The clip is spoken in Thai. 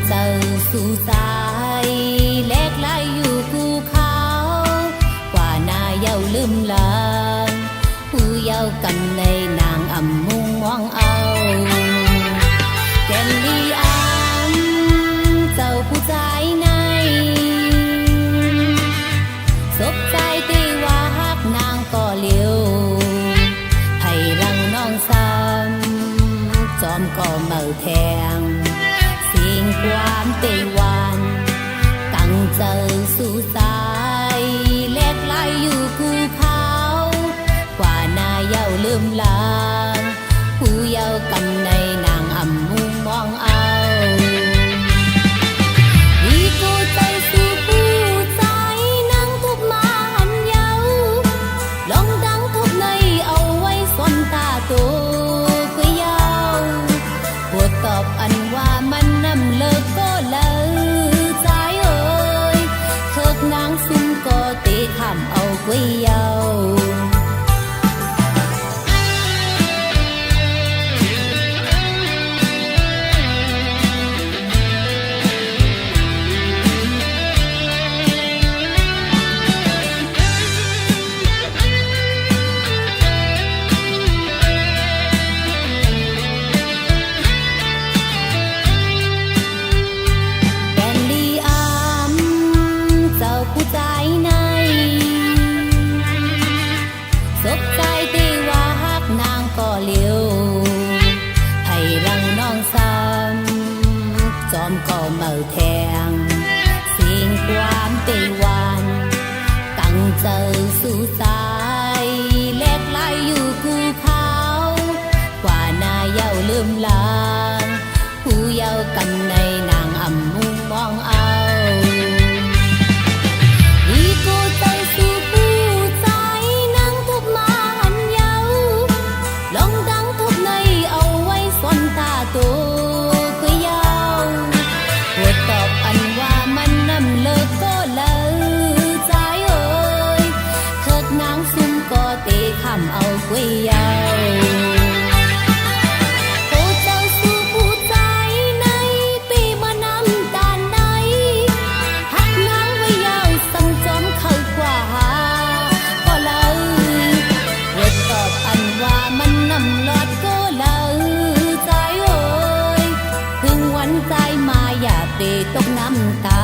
เจอสู่สายเล็กไล่อยู่ภูเขากว่านาเยาลืมลางผู้เยากันในนางอ่ำมุงมองเอาแก่นลีอามเจ้าผู้ใจในสบใจตีว่าฮักนางก็เลี้ยวให้รังน้องซ้ำจอมก็เมาแทงสิ่งความเตวันตั้งเจอสู่สายเล็กไล่อยู่ภูเขากว่านาเยาลืมลางผู้เยากำในนางอ่ำมุงมองเอาดีกูใจสู่ผู้ใจนางทุบมาหันเยาลองดังทุบในเอาไว้สนตาตัวกุยเยาปวดตอบอันว่ามันนำเลิกก็เลยใจเอ่ยเถิกนางซุ่มก็ตีขำเอากุยเยาจอมก็เมาแทงสิ่งความเตวันตั้งเจอสู่สายเล็กไล่อยู่ภูเขากว่านาเยาลืมลางผู้เยากันในนางอ่ำมุงมองเอาอีกูใจสู่ผู้ใจนางทุบมาหันเยาลองดังทุบในเอาไว้สนตาตัวตอบอันว่ามันนำเลิกก็เลยใจเอ่ยเถิกนางซุ่มก็ตีขำเอากุยเยาโอ้เจ้าสู่ผู้ใจในปีมานำตาลในหักนางไว้ยาวสั่งจอมเข้ากว่าก็เลยโอ้ตอบอันว่ามันนำลอดก็เลยใจเอ่ยถึงวันใจมาอย่าเปตกน้ำตา